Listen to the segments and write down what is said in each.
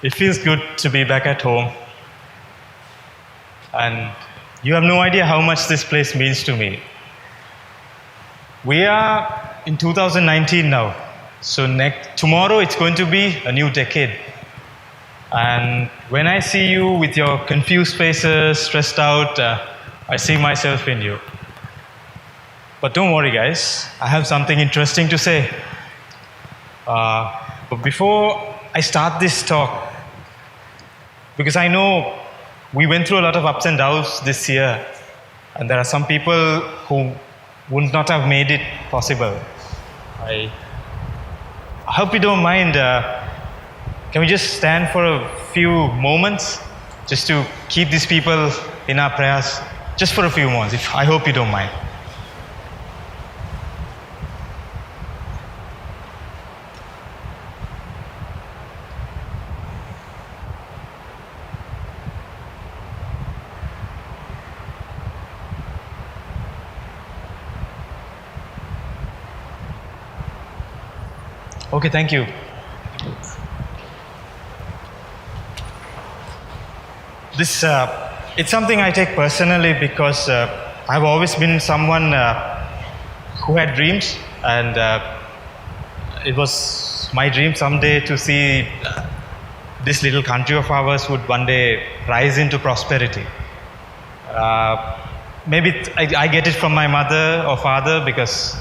It feels good to be back at home. And you have no idea how much this place means to me. We are in 2019 now. So tomorrow it's going to be a new decade. And when I see you with your confused faces, stressed out, I see myself in you. But don't worry, guys. I have something interesting to say. But before I start this talk, because I know we went through a lot of ups and downs this year, and there are some people who would not have made it possible. I hope you don't mind. Can we just stand for a few moments just to keep these people in our prayers? Just for a few moments. I hope you don't mind. Okay, thank you. This it's something I take personally because I've always been someone who had dreams, and it was my dream someday to see this little country of ours would one day rise into prosperity. Maybe I get it from my mother or father because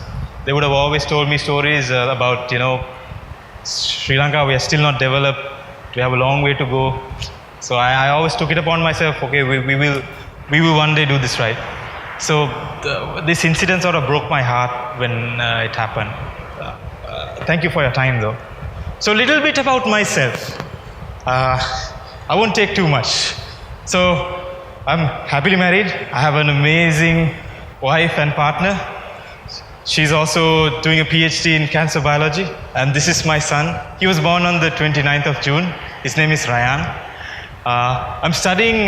they would have always told me stories about, Sri Lanka, we are still not developed, we have a long way to go. So I always took it upon myself, okay, we will one day do this right. So this incident sort of broke my heart when it happened. Thank you for your time though. So a little bit about myself. I won't take too much. So I'm happily married. I have an amazing wife and partner. She's also doing a PhD in cancer biology, and this is my son. He was born on the 29th of June. His name is Ryan. I'm studying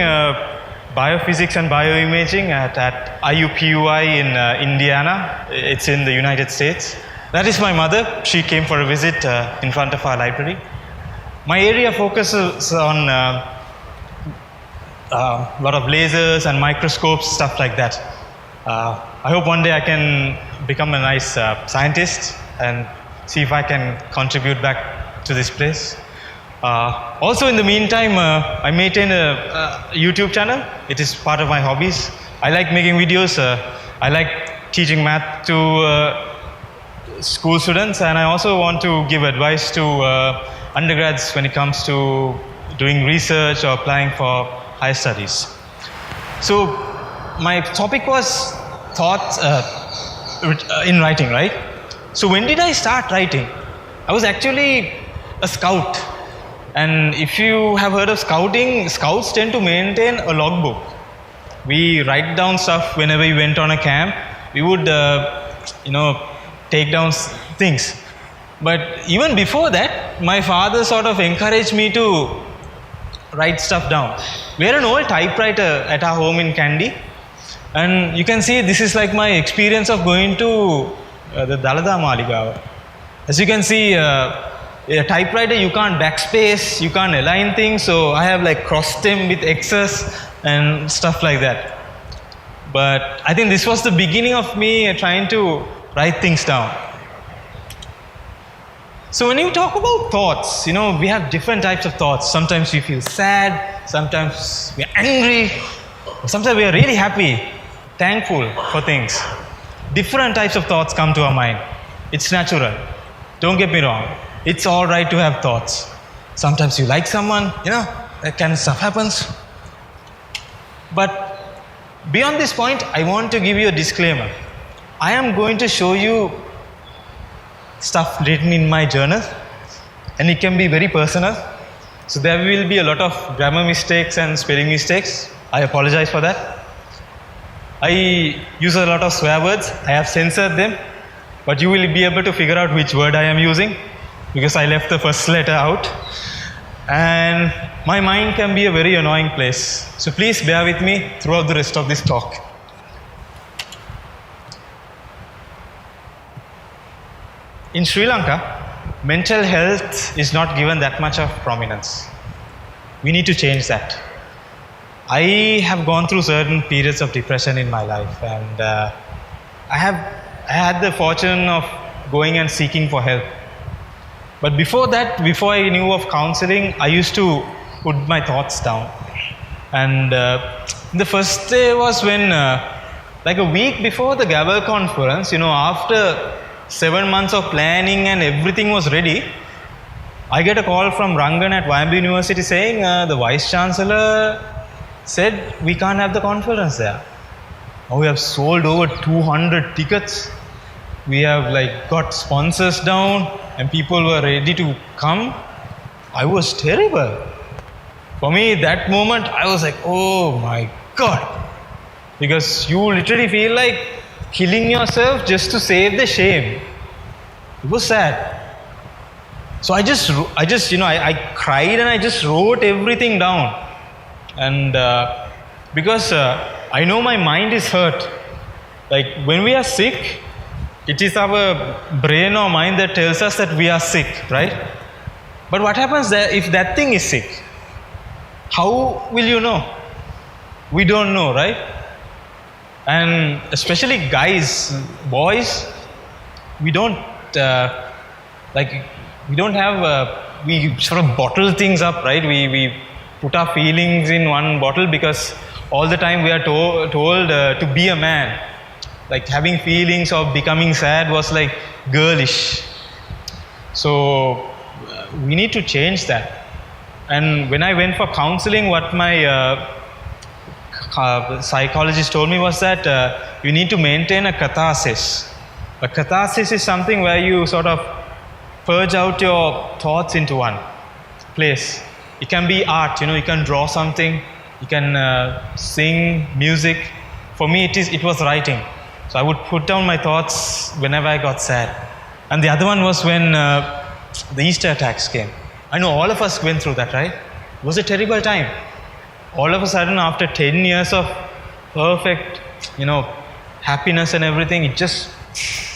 biophysics and bioimaging at IUPUI in Indiana. It's in the United States. That is my mother. She came for a visit in front of our library. My area focuses on a lot of lasers and microscopes, stuff like that. I hope one day I can become a nice scientist and see if I can contribute back to this place. Also in the meantime, I maintain a YouTube channel. It is part of my hobbies. I like making videos. I like teaching math to school students, and I also want to give advice to undergrads when it comes to doing research or applying for higher studies. So my topic was thoughts in writing, right? So when did I start writing? I was actually a scout. And if you have heard of scouting, scouts tend to maintain a logbook. We write down stuff whenever we went on a camp. We would, take down things. But even before that, my father sort of encouraged me to write stuff down. We had an old typewriter at our home in Kandy. And you can see this is like my experience of going to the Dalada Maligawa. As you can see, a typewriter, you can't backspace, you can't align things, so I have like crossed them with X's and stuff like that. But I think this was the beginning of me trying to write things down. So when you talk about thoughts, we have different types of thoughts. Sometimes we feel sad, sometimes we are angry, sometimes we are really happy, thankful for things. Different types of thoughts come to our mind. It's natural. Don't get me wrong. It's all right to have thoughts. Sometimes you like someone, that kind of stuff happens. But beyond this point, I want to give you a disclaimer. I am going to show you stuff written in my journal, and it can be very personal. So there will be a lot of grammar mistakes and spelling mistakes. I apologize for that. I use a lot of swear words. I have censored them, but you will be able to figure out which word I am using because I left the first letter out. And my mind can be a very annoying place. So please bear with me throughout the rest of this talk. In Sri Lanka, mental health is not given that much of prominence. We need to change that. I have gone through certain periods of depression in my life, and I had the fortune of going and seeking for help. But before that, before I knew of counseling, I used to put my thoughts down. And the first day was when, like a week before the Gavel conference, after 7 months of planning and everything was ready, I get a call from Rangan at YMB University saying the Vice Chancellor said we can't have the conference there. Now we have sold over 200 tickets. We have got sponsors down and people were ready to come. I was terrible. For me, that moment, I was like, oh my God. Because you literally feel like killing yourself just to save the shame. It was sad. So I cried and I just wrote everything down. And because I know my mind is hurt. Like when we are sick, it is our brain or mind that tells us that we are sick, right? But what happens there if that thing is sick? How will you know? We don't know, right? And especially guys, boys, we don't we sort of bottle things up, right? We put our feelings in one bottle because all the time we are told to be a man. Like having feelings or becoming sad was like girlish. So we need to change that. And when I went for counseling, what my psychologist told me was that you need to maintain a catharsis. A catharsis is something where you sort of purge out your thoughts into one place. It can be art, you can draw something, you can sing music. For me, it was writing. So I would put down my thoughts whenever I got sad. And the other one was when the Easter attacks came. I know all of us went through that, right? It was a terrible time. All of a sudden, after 10 years of perfect, happiness and everything, it just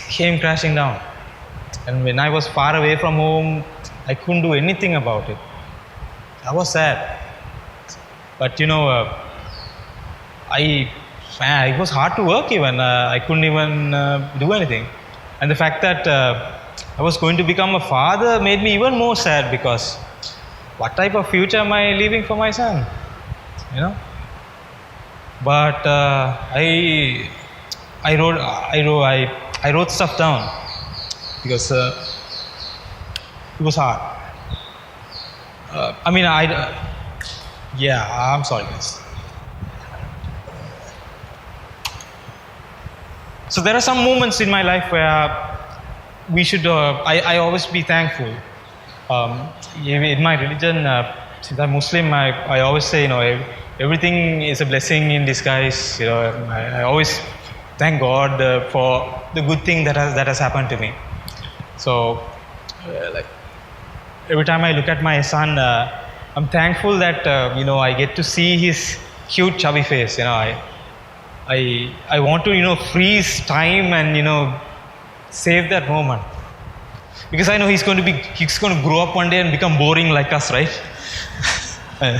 came crashing down. And when I was far away from home, I couldn't do anything about it. I was sad. But it was hard to work even. I couldn't even do anything. And the fact that I was going to become a father made me even more sad because what type of future am I leaving for my son? But I wrote stuff down because it was hard. I'm sorry guys. So there are some moments in my life where we should, I always be thankful. In my religion, since I'm Muslim, I always say, everything is a blessing in disguise. I always thank God for the good thing that has happened to me. So, every time I look at my son, I'm thankful that I get to see his cute, chubby face. I want to freeze time and save that moment because I know he's going to grow up one day and become boring like us, right? And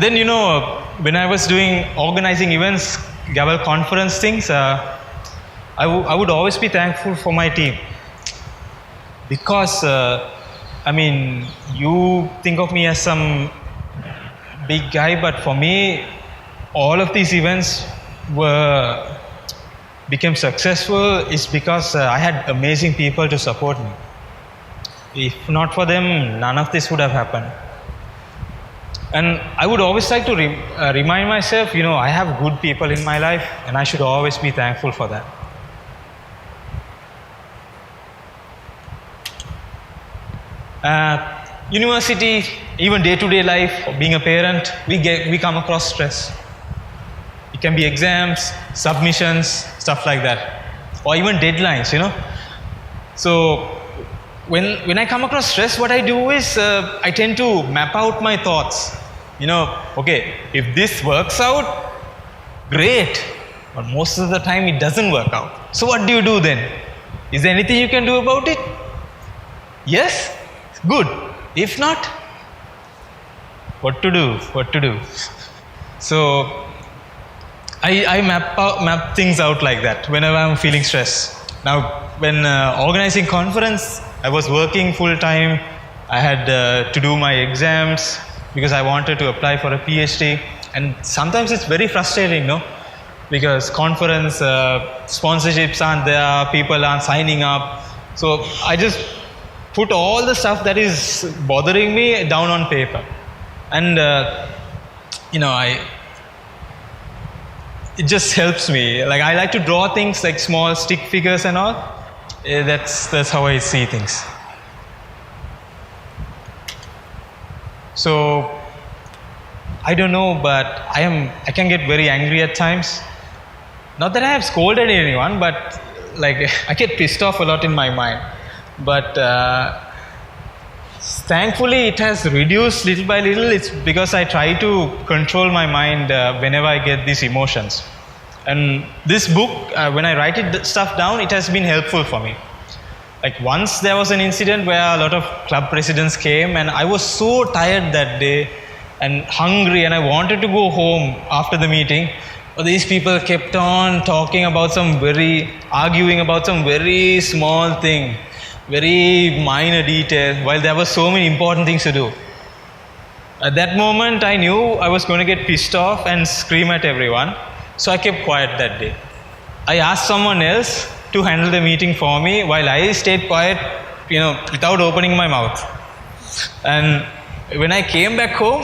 then when I was organizing events, Gavel conference things, I would always be thankful for my team because you think of me as some big guy, but for me all of these events became successful is because I had amazing people to support me. If not for them, none of this would have happened. And I would always like to remind myself, I have good people in my life and I should always be thankful for that. University, even day-to-day life, being a parent, we come across stress. It can be exams, submissions, stuff like that, or even deadlines. So when I come across stress, what I do is I tend to map out my thoughts. Okay, if this works out, great, but most of the time it doesn't work out. So what do you do then? Is there anything you can do about it? Yes, good. If not, what to do? What to do? So I map things out like that whenever I'm feeling stress. Now, when organizing conference, I was working full time. I had to do my exams because I wanted to apply for a PhD, and sometimes it's very frustrating, no? Because conference sponsorships aren't there, people aren't signing up. So I just put all the stuff that is bothering me down on paper, and it just helps me. Like, I like to draw things like small stick figures and all. That's how I see things. So I don't know, but I can get very angry at times. Not that I have scolded anyone, but like I get pissed off a lot in my mind. But thankfully it has reduced little by little. It's because I try to control my mind whenever I get these emotions. And this book, when I write stuff down, it has been helpful for me. Like, once there was an incident where a lot of club presidents came, and I was so tired that day and hungry, and I wanted to go home after the meeting. But these people kept on arguing about some very small thing, very minor detail, while there were so many important things to do. At that moment, I knew I was going to get pissed off and scream at everyone. So I kept quiet that day. I asked someone else to handle the meeting for me while I stayed quiet, without opening my mouth. And when I came back home,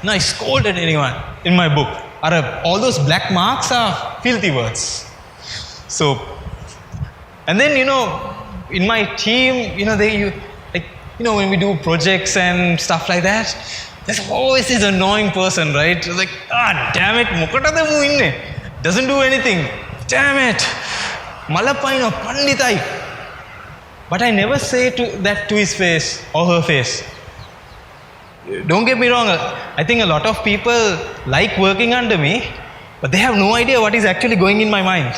no, I scolded anyone in my book. All those black marks are filthy words. So, and then, in my team, when we do projects and stuff like that, there's always this annoying person, right? Like, damn it, doesn't do anything. Damn it. Malapaino, panditai. But I never say that to his face or her face. Don't get me wrong. I think a lot of people like working under me, but they have no idea what is actually going in my mind.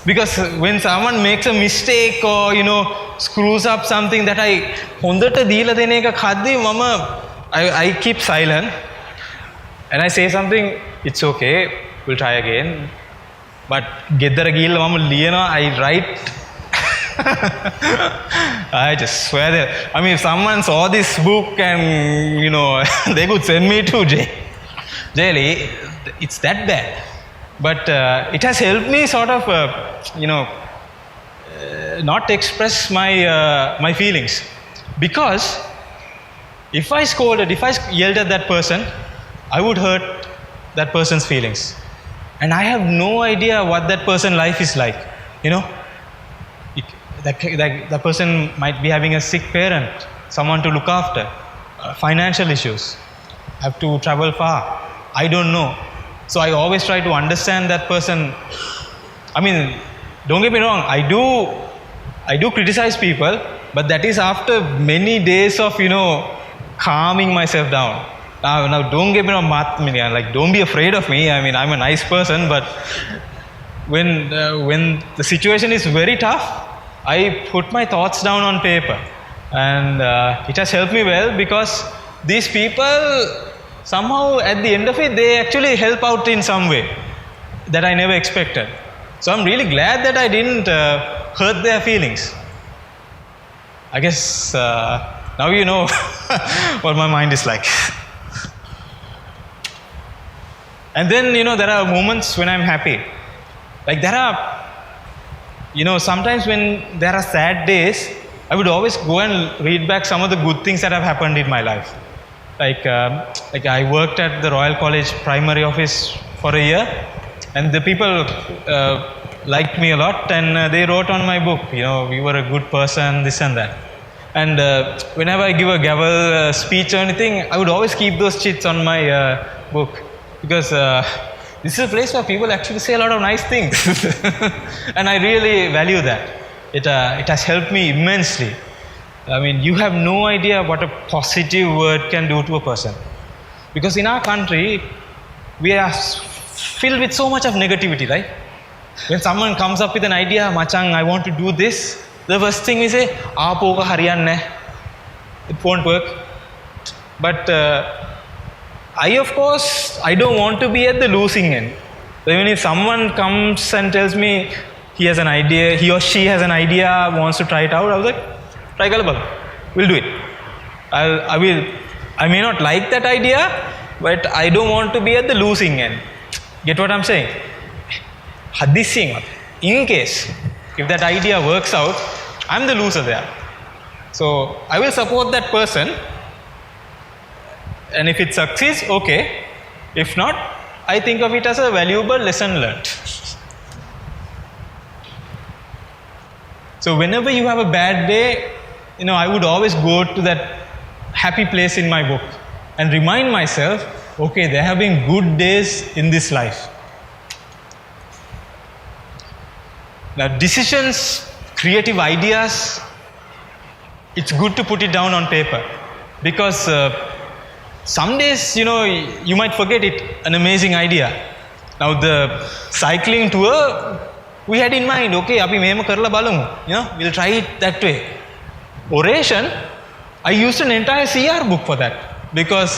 Because when someone makes a mistake or, screws up something that I keep silent and I say something, it's okay, we'll try again. But I write. I just swear that. I mean, if someone saw this book and, they could send me to jail. It's that bad. But it has helped me sort of, not express my feelings. Because if I yelled at that person, I would hurt that person's feelings. And I have no idea what that person's life is like, That person might be having a sick parent, someone to look after, financial issues, have to travel far. I don't know. So I always try to understand that person. I mean, don't get me wrong, I do criticize people, but that is after many days of, calming myself down. Now don't get me wrong, like, don't be afraid of me. I mean, I'm a nice person, but when the situation is very tough, I put my thoughts down on paper, and it has helped me well, because these people, somehow at the end of it, they actually help out in some way that I never expected. So I'm really glad that I didn't hurt their feelings. I guess now you know what my mind is like. And then, there are moments when I'm happy. Like, there are, sometimes when there are sad days, I would always go and read back some of the good things that have happened in my life. Like I worked at the Royal College primary office for a year, and the people liked me a lot, and they wrote on my book, you were a good person, this and that. And whenever I give a Gavel speech or anything, I would always keep those chits on my book, because this is a place where people actually say a lot of nice things. And I really value that. It has helped me immensely. I mean, you have no idea what a positive word can do to a person. Because in our country, we are filled with so much of negativity, right? When someone comes up with an idea, Machang, I want to do this, the first thing we say, Aapoka hariyanne. It won't work. But of course, I don't want to be at the losing end. So even if someone comes and tells me he has an idea, he or she has an idea, wants to try it out, I was like, try Colombo. We'll do it. I may not like that idea, but I don't want to be at the losing end. Get what I'm saying? In case, if that idea works out, I'm the loser there. So I will support that person, and if it succeeds, okay. If not, I think of it as a valuable lesson learned. So whenever you have a bad day, I would always go to that happy place in my book and remind myself, okay, there have been good days in this life. Now, decisions, creative ideas, it's good to put it down on paper, because some days, you might forget it, an amazing idea. Now, the cycling tour, we had in mind, okay, api mehema karala balamu, we'll try it that way. Oration, I used an entire CR book for that, because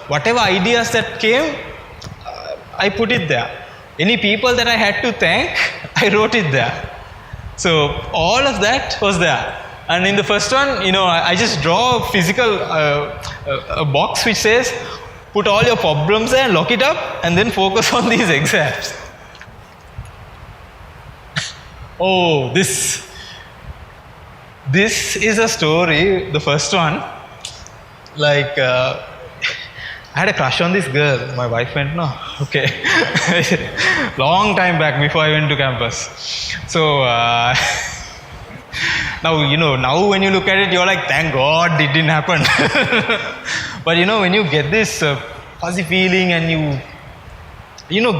whatever ideas that came, I put it there. Any people that I had to thank, I wrote it there. So all of that was there. And in the first one, I just draw a physical a box which says, put all your problems there, lock it up, and then focus on these exams. Oh, this is a story, the first one. Like, I had a crush on this girl. My wife went, no, okay. Long time back before I went to campus. So, now when you look at it, you're like, thank God it didn't happen. But when you get this fuzzy feeling and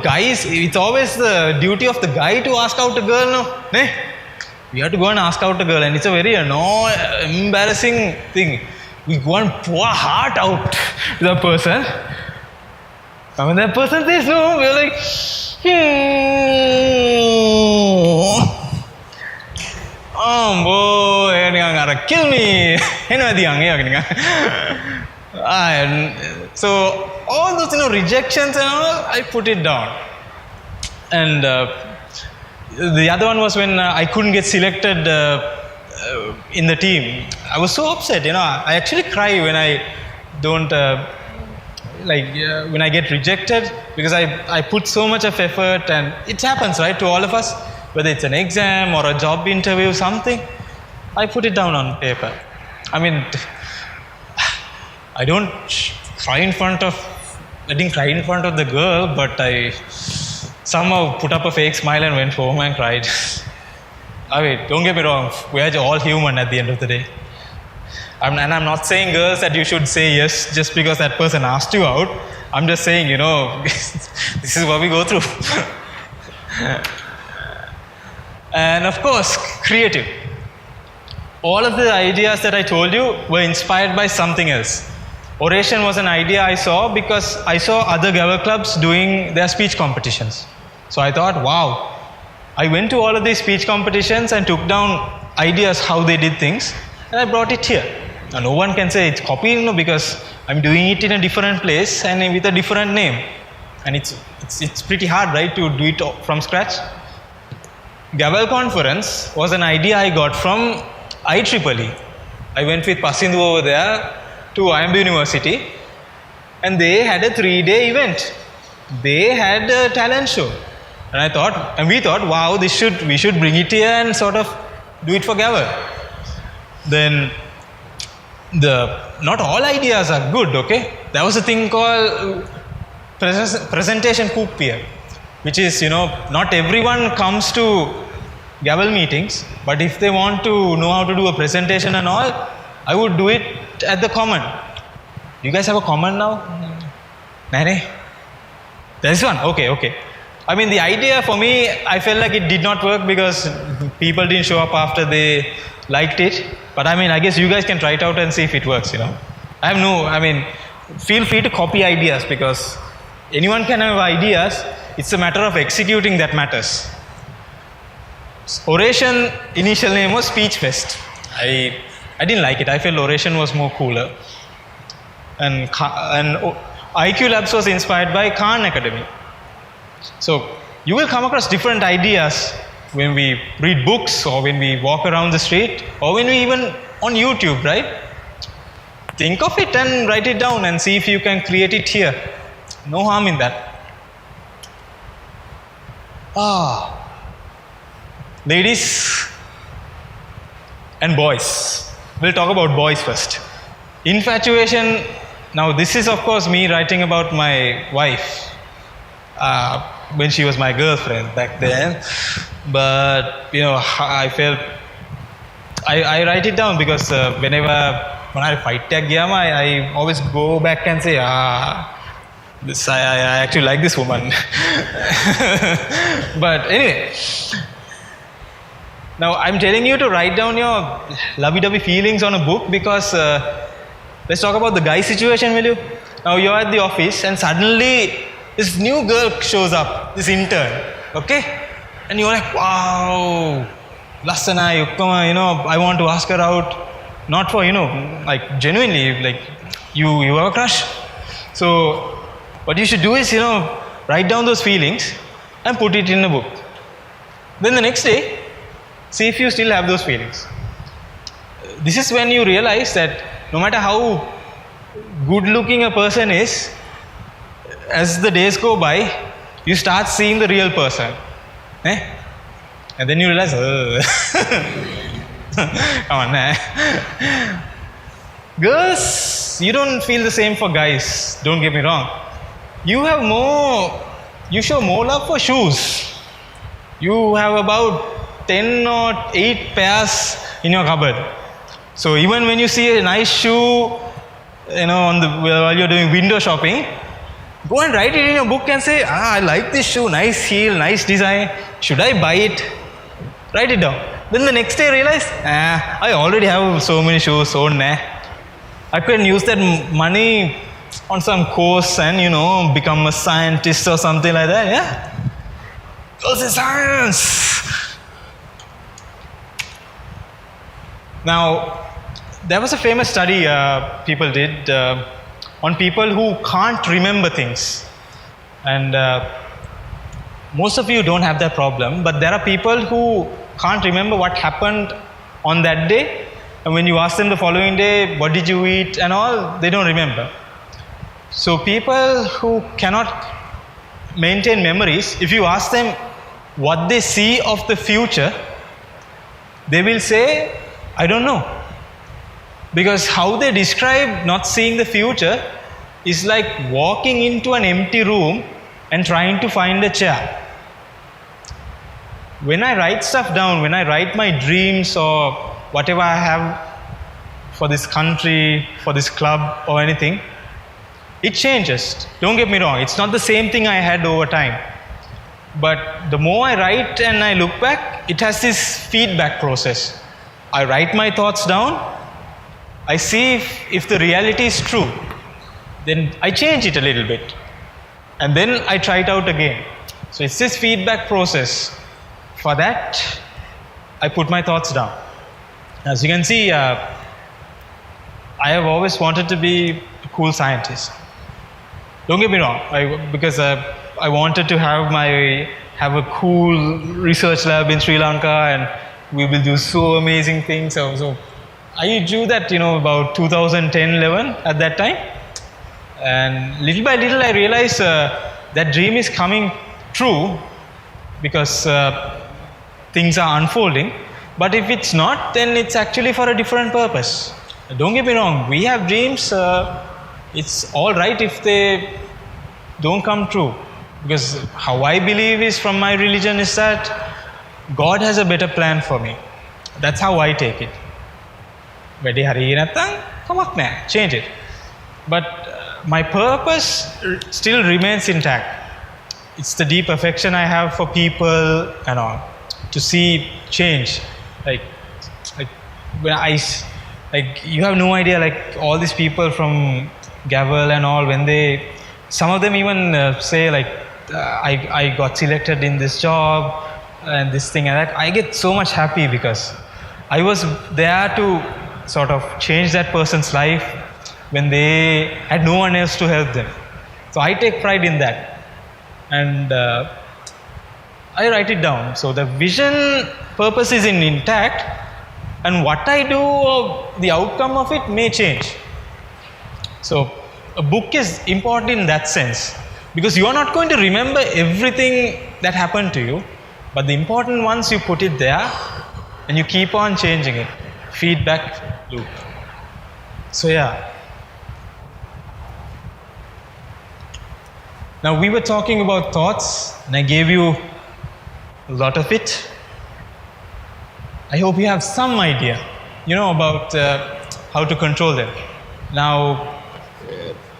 guys, it's always the duty of the guy to ask out a girl, no? You have to go and ask out a girl, and it's a very embarrassing thing. We go and pour our heart out to the person. And when that person says no, we're like, oh boy, you're gonna kill me. And so all those rejections and all, I put it down. And the other one was when I couldn't get selected in the team. I was so upset, I actually cry when I don't when I get rejected, because I put so much of effort, and it happens, right, to all of us, whether it's an exam or a job interview, something, I put it down on paper. I mean, I didn't cry in front of the girl, but I somehow put up a fake smile and went home and cried. I mean, don't get me wrong, we are all human at the end of the day. And I'm not saying, girls, that you should say yes just because that person asked you out. I'm just saying, this is what we go through. And of course, creative. All of the ideas that I told you were inspired by something else. Oration was an idea I saw because I saw other Gavel clubs doing their speech competitions. So I thought, wow. I went to all of these speech competitions and took down ideas how they did things, and I brought it here. Now, no one can say it's copying, because I'm doing it in a different place and with a different name. And it's pretty hard, right, to do it from scratch. Gavel conference was an idea I got from IEEE. I went with Pasindu over there to IMB University, and they had a 3-day event. They had a talent show. And we thought, wow, we should bring it here and sort of do it for Gavel. Then not all ideas are good, okay? There was a thing called presentation coop here, which is, not everyone comes to Gavel meetings, but if they want to know how to do a presentation and all, I would do it at the common. You guys have a common now? Nane? There's one? Okay. I mean, the idea for me, I felt like it did not work because people didn't show up after they liked it. But I mean, I guess you guys can try it out and see if it works, feel free to copy ideas, because anyone can have ideas. It's a matter of executing that matters. Oration initial name was Speech Fest. I didn't like it. I felt Oration was more cooler. And IQ Labs was inspired by Khan Academy. So you will come across different ideas when we read books or when we walk around the street or when we even on YouTube, right? Think of it and write it down and see if you can create it here. No harm in that. Ladies and boys. We'll talk about boys first. Infatuation. Now this is of course me writing about my wife when she was my girlfriend back then. But I felt I write it down because when I fight tag Gyama, I always go back and say, this I actually like this woman. But anyway, now I'm telling you to write down your lovey-dovey feelings on a book because let's talk about the guy situation, will you? Now you're at the office and suddenly this new girl shows up, this intern, okay? And you're like, wow, Lasana, I want to ask her out. Not for, like genuinely, like you have a crush. So what you should do is, write down those feelings and put it in a book. Then the next day, see if you still have those feelings. This is when you realize that no matter how good looking a person is, as the days go by, you start seeing the real person. And then you realize, come on, girls, you don't feel the same for guys, don't get me wrong. You show more love for shoes. You have about 10 or 8 pairs in your cupboard. So even when you see a nice shoe, while you're doing window shopping, go and write it in your book and say, I like this shoe, nice heel, nice design. Should I buy it? Write it down. Then the next day realize, I already have so many shoes, so I can use that money on some course and become a scientist or something like that. Yeah, go say science. Now there was a famous study people did on people who can't remember things, and most of you don't have that problem, but there are people who can't remember what happened on that day, and when you ask them the following day, what did you eat and all, they don't remember. So people who cannot maintain memories, if you ask them what they see of the future, they will say, I don't know. Because how they describe not seeing the future is like walking into an empty room and trying to find a chair. When I write stuff down, when I write my dreams or whatever I have for this country, for this club or anything, it changes. Don't get me wrong, it's not the same thing I had over time. But the more I write and I look back, it has this feedback process. I write my thoughts down, I see if the reality is true, then I change it a little bit. And then I try it out again. So it's this feedback process. For that, I put my thoughts down. As you can see, I have always wanted to be a cool scientist. Don't get me wrong, because I wanted to have a cool research lab in Sri Lanka, and we will do so amazing things. So I do that, about 2010-11 at that time. And little by little, I realized that dream is coming true because things are unfolding. But if it's not, then it's actually for a different purpose. Don't get me wrong, we have dreams. It's all right if they don't come true. Because how I believe is from my religion is that God has a better plan for me. That's how I take it. Change it. But my purpose still remains intact. It's the deep affection I have for people and all. To see change. Like when you have no idea, like all these people from Gavel and all, when some of them even say like, I got selected in this job, and this thing and that, I get so much happy because I was there to sort of change that person's life when they had no one else to help them. So I take pride in that, and I write it down. So the vision purpose is intact, and what I do or the outcome of it may change. So a book is important in that sense, because you are not going to remember everything that happened to you, but the important ones you put it there and you keep on changing it. Feedback loop. So yeah. Now we were talking about thoughts and I gave you a lot of it. I hope you have some idea, about how to control them. Now,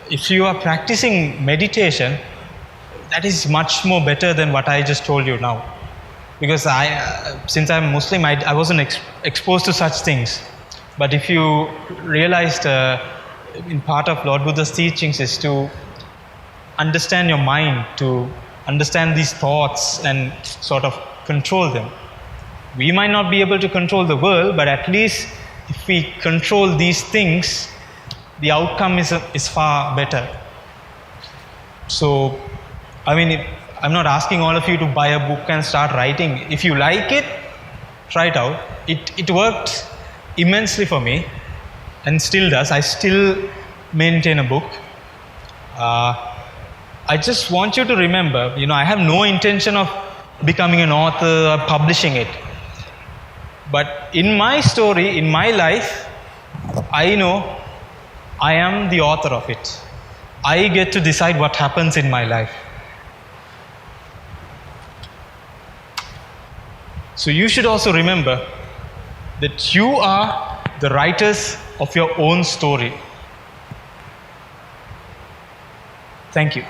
if you are practicing meditation, that is much more better than what I just told you now. Because since I'm Muslim, I wasn't exposed to such things. But if you realized, in part of Lord Buddha's teachings is to understand your mind, to understand these thoughts and sort of control them. We might not be able to control the world, but at least if we control these things, the outcome is far better. So, I'm not asking all of you to buy a book and start writing. If you like it, try it out. It worked immensely for me and still does. I still maintain a book. I just want you to remember, I have no intention of becoming an author or publishing it. But in my story, in my life, I know I am the author of it. I get to decide what happens in my life. So you should also remember that you are the writers of your own story. Thank you.